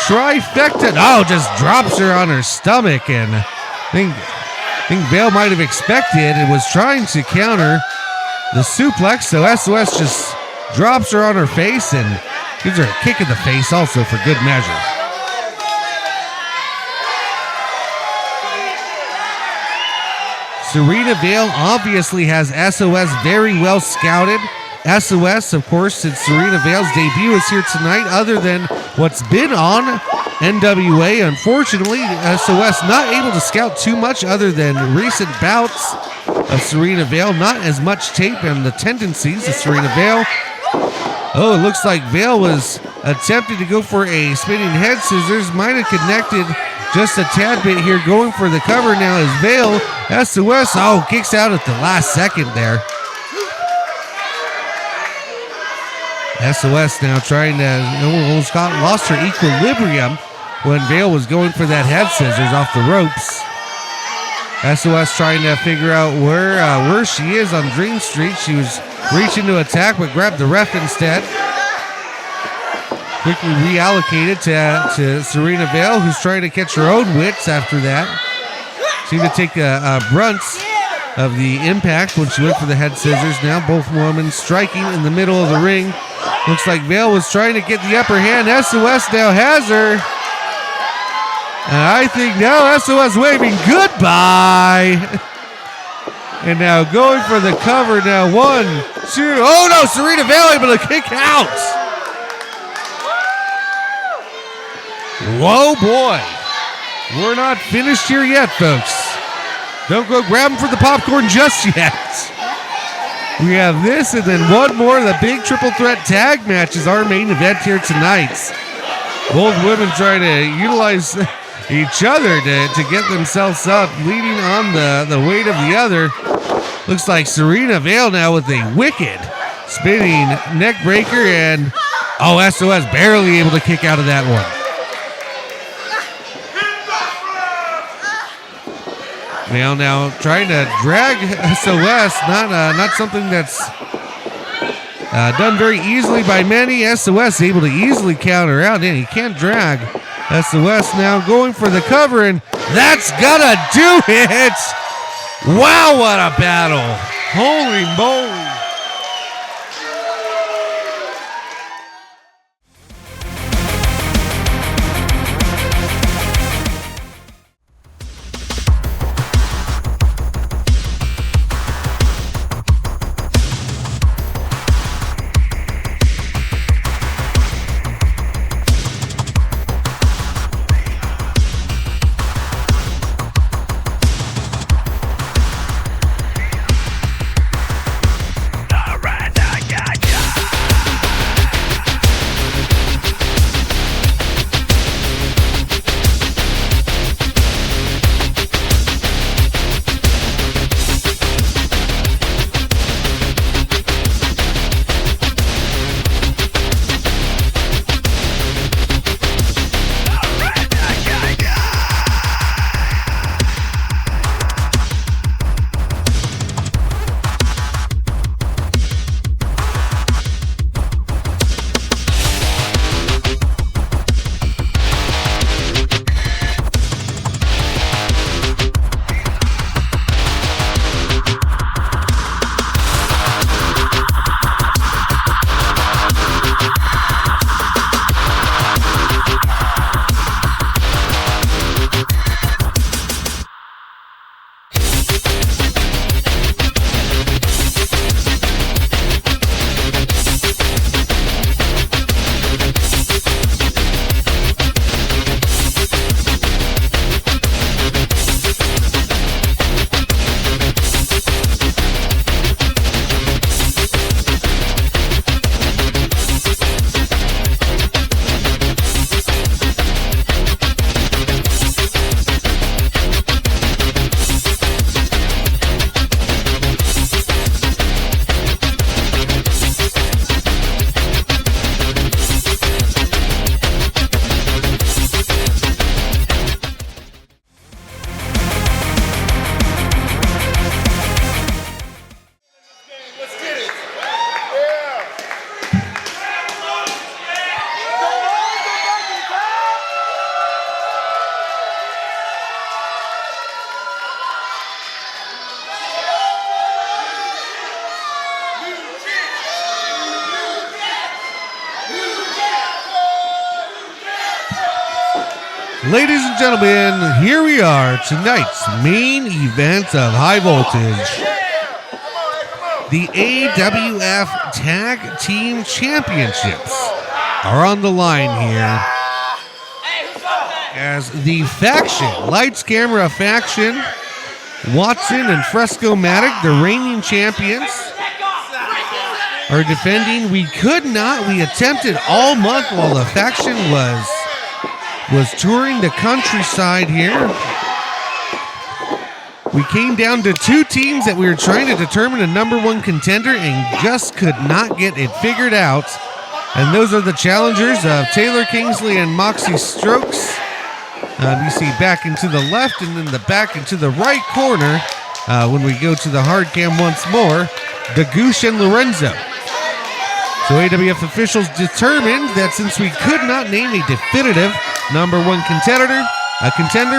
trifecta? Oh, just drops her on her stomach, and I think Vale might have expected and was trying to counter the suplex, so SOS just drops her on her face and gives her a kick in the face also for good measure. Sirena Veil obviously has SOS very well scouted. SOS, of course, since Sirena Veil's debut is here tonight, other than what's been on NWA, unfortunately, SOS not able to scout too much other than recent bouts of Sirena Veil. Not as much tape and the tendencies of Sirena Veil. Oh, it looks like Vale was attempting to go for a spinning head scissors. Might have connected just a tad bit here. Going for the cover now is Vale. SOS, kicks out at the last second there. SOS now trying to, almost lost her equilibrium when Vale was going for that head scissors off the ropes. SOS trying to figure out where she is on Dream Street. She was reaching to attack, but grabbed the ref instead. quickly reallocated to Sirena Veil, who's trying to catch her own wits after that. Seemed to take a brunt of the impact when she went for the head scissors. Now both women striking in the middle of the ring. Looks like Vale was trying to get the upper hand. SOS now has her. And I think now SOS waving goodbye. And now going for the cover now. 1, 2. Oh no, Sirena Veil able to kick out. Whoa boy. We're not finished here yet, folks. Don't go grabbing for the popcorn just yet. We have this and then one more. The big triple threat tag match is our main event here tonight. Both women trying to utilize each other to get themselves up, leaning on the weight of the other. Looks like Sirena Veil now with a wicked spinning neck breaker, and SOS barely able to kick out of that one. Veil now trying to drag SOS, not something that's done very easily by many. SOS able to easily counter out, and he can't drag. SOS now going for the cover, and that's gonna do it! Wow, what a battle! Holy moly! Ladies and gentlemen, here we are, tonight's main event of High Voltage. The AWF Tag Team Championships are on the line here as the faction, Lights Camera faction, Watson and Frescomatic, the reigning champions, are defending. We attempted all month while the faction was touring the countryside here. We came down to two teams that we were trying to determine a number one contender and just could not get it figured out. And those are the challengers of Taylor Kingsley and Moxxi Strokes. You see back into the left and then the back into the right corner when we go to the hard cam once more, the Goosh and Lorenzo. So AWF officials determined that since we could not name a definitive number 1 contender,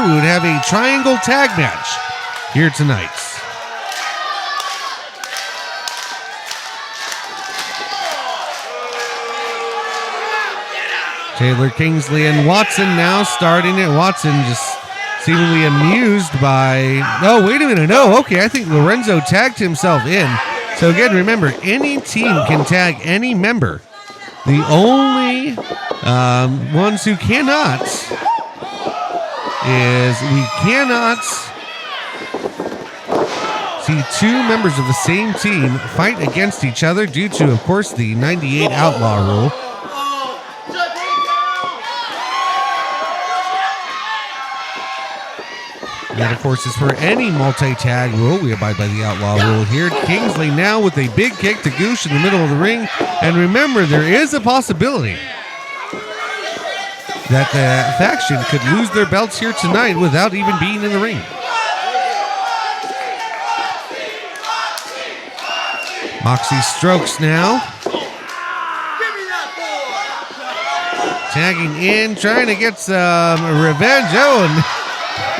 we would have a triangle tag match here tonight. Taylor, Kingsley, and Watson now starting it. Watson just seemingly amused by... Oh, wait a minute. No, okay. I think Lorenzo tagged himself in. So again, remember, any team can tag any member. The only ones who cannot is we cannot see 2 members of the same team fight against each other due to, of course, the 98 outlaw rule. That, of course, is for any multi-tag rule. We abide by the outlaw rule here. Kingsley now with a big kick to Goosh in the middle of the ring. And remember, there is a possibility that the faction could lose their belts here tonight without even being in the ring. Moxxi strokes now. Tagging in, trying to get some revenge. Oh, and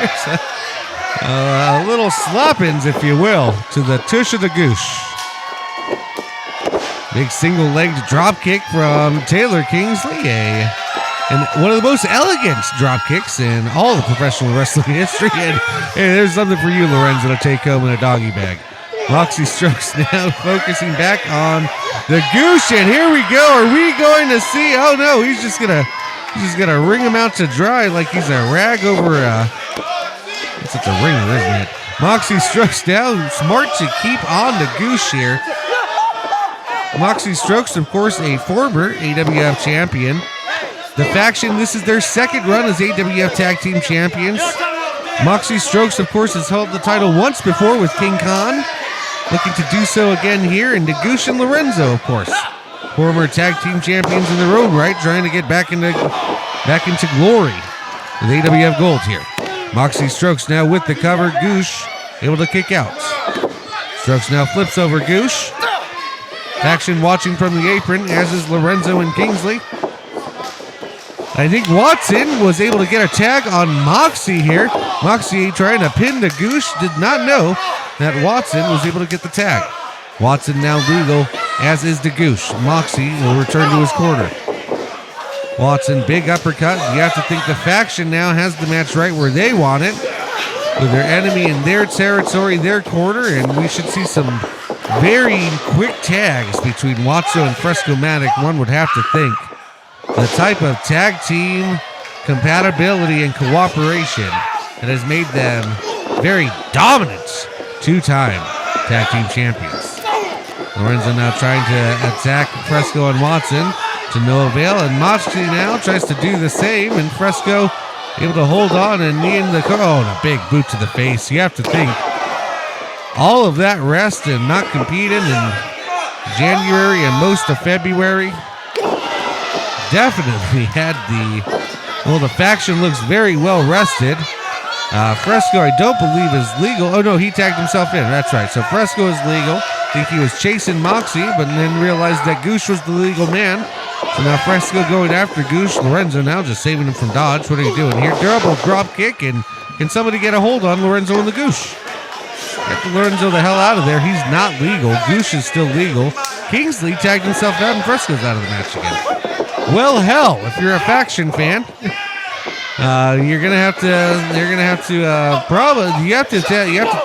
there's a little sloppins, if you will, to the tush of the Goosh. Big single-legged drop kick from Taylor Kingsley, and one of the most elegant drop kicks in all of professional wrestling history. And there's something for you, Lorenzo, to take home in a doggy bag. Moxxi strokes now, focusing back on the Goosh, and here we go. Are we going to see? Oh no, he's just gonna wring him out to dry like he's a rag over a. It's such a ringer, isn't it? Moxxi strokes down. Smart to keep on the Goosh here. Moxxi strokes, of course, a former AWF champion. The faction, this is their second run as AWF Tag Team Champions. Moxxi strokes, of course, has held the title once before with King Khan. Looking to do so again here. And the Goosh and Lorenzo, of course. Former Tag Team Champions in their own right, trying to get back into glory with AWF Gold here. Moxxi strokes now with the cover. Goosh able to kick out. Strokes now flips over Goosh. Faction watching from the apron, as is Lorenzo and Kingsley. I think Watson was able to get a tag on Moxxi here. Moxxi trying to pin the Goosh. Did not know that Watson was able to get the tag. Watson now legal, as is the Goosh. Moxxi will return to his corner. Watson, big uppercut. You have to think the faction now has the match right where they want it, with their enemy in their territory, their corner, and we should see some very quick tags between Watson and Frescomatic, one would have to think. The type of tag team compatibility and cooperation that has made them very dominant 2-time tag team champions. Lorenzo now trying to attack Fresco and Watson to no avail, and Moxxi now tries to do the same, and Fresco able to hold on and knee in the and a big boot to the face. You have to think all of that rest and not competing in January and most of February definitely had the faction looks very well rested. Fresco, I don't believe, is legal. Oh no, he tagged himself in. That's right. So Fresco is legal. I think he was chasing Moxxi, but then realized that Goosh was the legal man. So now Fresco going after Goosh. Lorenzo now just saving him from dodge. What are you doing here? Double drop kick, and can somebody get a hold on Lorenzo and the Goosh? Get Lorenzo the hell out of there. He's not legal. Goosh is still legal. Kingsley tagged himself out, and Fresco's out of the match again. Well, hell, if you're a faction fan, you have to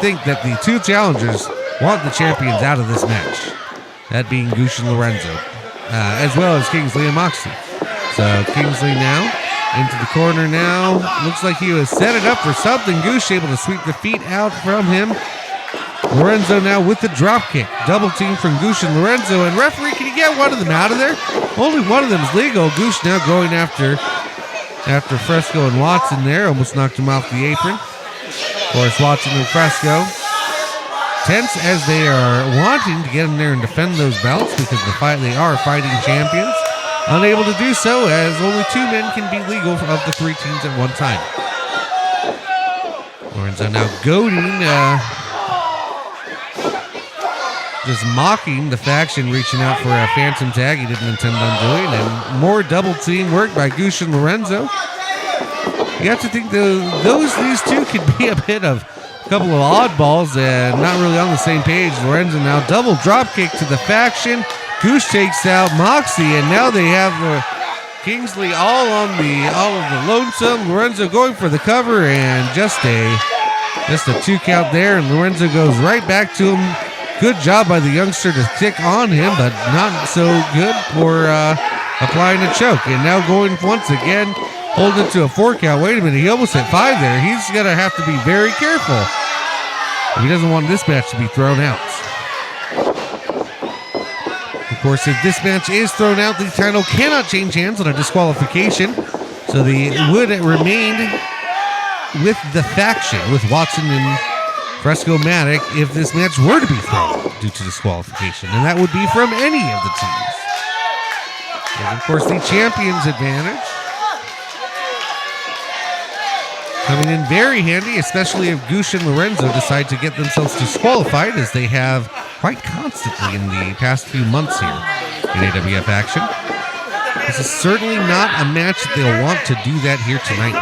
think that the 2 challengers want the champions out of this match. That being Goosh and Lorenzo, as well as Kingsley and Moxxi. So Kingsley now into the corner now. Looks like he was set it up for something. Goosh able to sweep the feet out from him. Lorenzo now with the drop kick. Double team from Goosh and Lorenzo. And referee, can you get one of them out of there? Only one of them is legal. Goosh now going after Fresco and Watson there. Almost knocked him off the apron. Of course, Watson and Fresco tense as they are wanting to get in there and defend those belts because they are fighting champions. Unable to do so as only 2 men can be legal of the 3 teams at one time. Lorenzo now goading just mocking the faction, reaching out for a phantom tag he didn't intend on doing, and more double team work by Goosh and Lorenzo. You have to think these two could be a bit of a couple of oddballs and not really on the same page. Lorenzo now double drop kick to the faction. Goosh takes out Moxxi, and now they have Kingsley all of the lonesome. Lorenzo going for the cover, and just a 2 count there, and Lorenzo goes right back to him. Good job by the youngster to kick on him, but not so good for applying a choke. And now going once again, holding it to a 4 count. Wait a minute, he almost hit 5 there. He's going to have to be very careful if he doesn't want this match to be thrown out. Of course, if this match is thrown out, the title cannot change hands on a disqualification, so they would remain with the faction, with Watson and Frescomatic, if this match were to be thrown due to disqualification, and that would be from any of the teams. And of course, the champion's advantage coming in very handy, especially if Goosh and Lorenzo decide to get themselves disqualified, as they have quite constantly in the past few months here in AWF action. This is certainly not a match that they'll want to do that here tonight.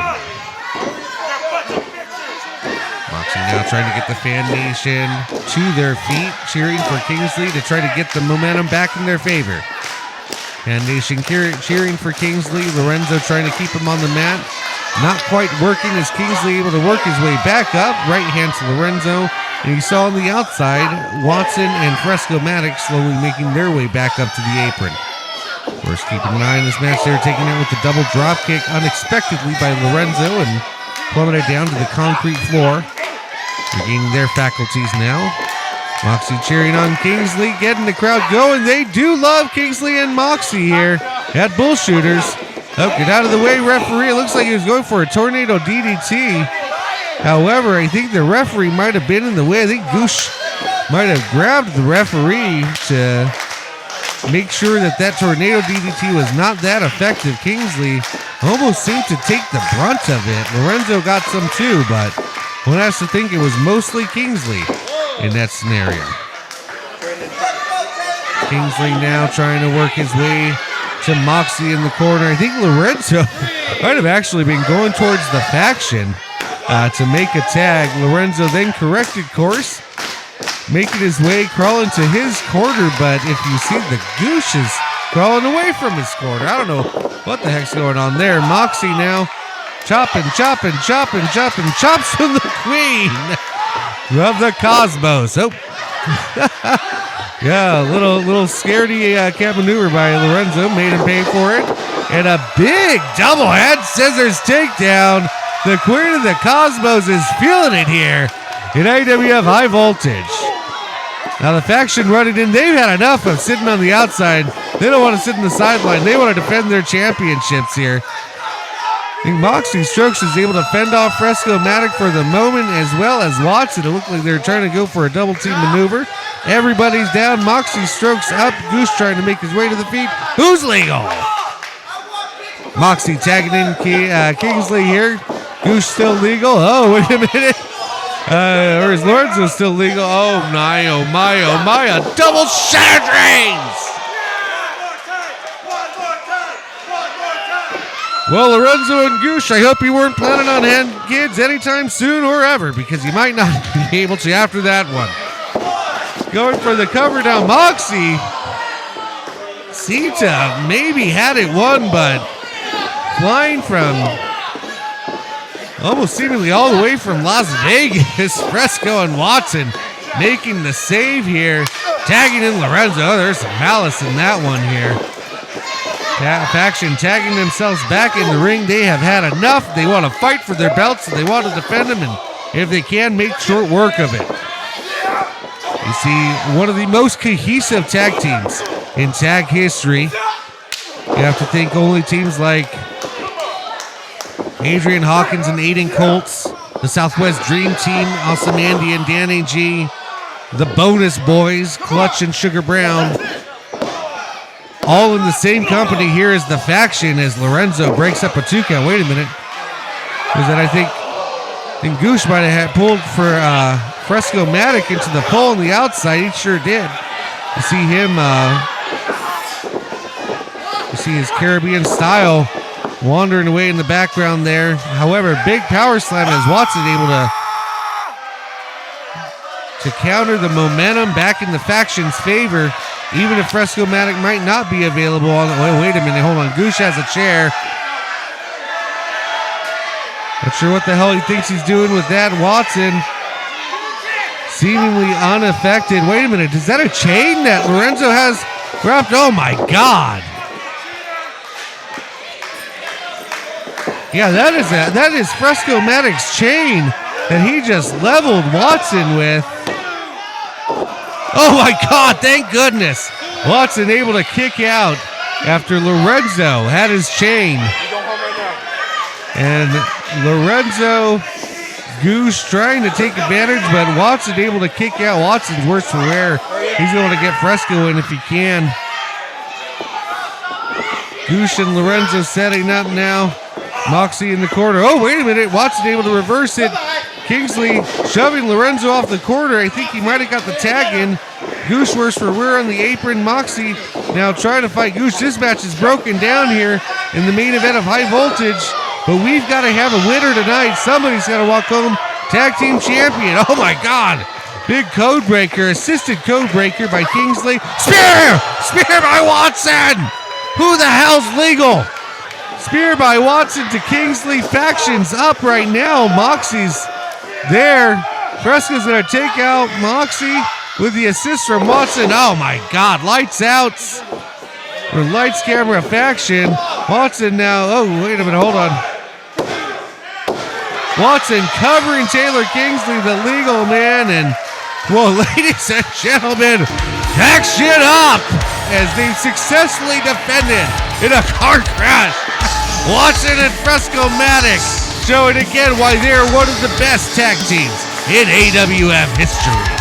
Moxxi now trying to get the fan nation to their feet, cheering for Kingsley to try to get the momentum back in their favor. Fan nation cheering for Kingsley. Lorenzo trying to keep him on the mat. Not quite working as Kingsley able to work his way back up. Right hand to Lorenzo. And you saw on the outside, Watson and Frescomatic slowly making their way back up to the apron. Of course, keeping an eye on this match, they're taking it with the double drop kick unexpectedly by Lorenzo and plummeted down to the concrete floor. Regaining their faculties now. Moxxi cheering on Kingsley, getting the crowd going. They do love Kingsley and Moxxi here at Bullshooters. Oh, get out of the way, referee. It looks like he was going for a tornado DDT. However, I think the referee might have been in the way. I think Goosh might have grabbed the referee to make sure that tornado DDT was not that effective. Kingsley almost seemed to take the brunt of it. Lorenzo got some too, but one has to think it was mostly Kingsley in that scenario. Kingsley now trying to work his way to Moxxi in the corner. I think Lorenzo might have actually been going towards the faction to make a tag. Lorenzo then corrected course, making his way, crawling to his corner, but if you see the Goosh is crawling away from his corner. I don't know what the heck's going on there. Moxxi now chopping, chops from the queen of the Cosmos. Oh. Yeah, a little scaredy cat maneuver by Lorenzo, made him pay for it. And a big double head scissors takedown. The queen of the Cosmos is feeling it here in AWF High Voltage. Now the faction running in, they've had enough of sitting on the outside. They don't want to sit in the sideline. They want to defend their championships here. I think Moxxi Strokes is able to fend off Frescomatic for the moment, as well as Watson. It looked like they're trying to go for a double team maneuver. Everybody's down. Moxxi Strokes up. Goosh trying to make his way to the feet. Who's legal? Moxxi tagging in Kingsley here. Goosh still legal. Oh, wait a minute. Or is Lorenzo still legal? Oh my, oh my, oh my. A double shattered rings. Well, Lorenzo and Goosh, I hope you weren't planning on having kids anytime soon or ever, because you might not be able to after that one. Going for the cover down. Moxxi seemed to have maybe had it won, but flying from almost seemingly all the way from Las Vegas, Fresco and Watson making the save here. Tagging in Lorenzo. Oh, there's some malice in that one here. Faction tagging themselves back in the ring. They have had enough. They want to fight for their belts, and they want to defend them, and if they can, make short work of it. You see one of the most cohesive tag teams in tag history. You have to think only teams like Adrian Hawkins and Aiden Colts, the Southwest Dream Team, Awesome Andy and Dan A.G., the Bonus Boys, Clutch and Sugar Brown, all in the same company here as the faction, as Lorenzo breaks up a 2 count. Wait a minute. Was that I think Goosh might have pulled for Frescomatic into the pole on the outside. He sure did. You see him, you see his Caribbean style wandering away in the background there. However, big power slam as Watson able to counter the momentum back in the faction's favor, even if Frescomatic might not be available on the wait a minute, hold on. Goosh has a chair. Not sure what the hell he thinks he's doing with that. Watson seemingly unaffected. Wait a minute, is that a chain that Lorenzo has wrapped? Oh my God. Yeah, that is Frescomatic's chain that he just leveled Watson with. Oh my God, thank goodness. Watson able to kick out after Lorenzo had his chain. And Lorenzo, Goosh trying to take advantage, but Watson able to kick out. Watson's worse for wear. He's going to get Fresco in if he can. Goosh and Lorenzo setting up now. Moxxi in the corner. Oh, wait a minute. Watson able to reverse it. Kingsley shoving Lorenzo off the corner. I think he might have got the tag in. Goosh worse for wear on the apron. Moxxi now trying to fight Goosh. This match is broken down here in the main event of High Voltage. But we've got to have a winner tonight. Somebody's got to walk home tag team champion. Oh my God. Big code breaker. Assisted code breaker by Kingsley. Spear! Spear by Watson! Who the hell's legal? Spear by Watson to Kingsley. Factions up right now. Moxxi's there. Fresco's going to take out Moxxi with the assist from Watson. Oh my God. Lights out. Or lights, camera, faction. Watson now. Oh, wait a minute. Hold on. Watson covering Taylor Kingsley, the legal man. And, well, ladies and gentlemen, pack shit up as they've successfully defended in a car crash. Watson and Frescomatic showing again why they're one of the best tag teams in AWF history.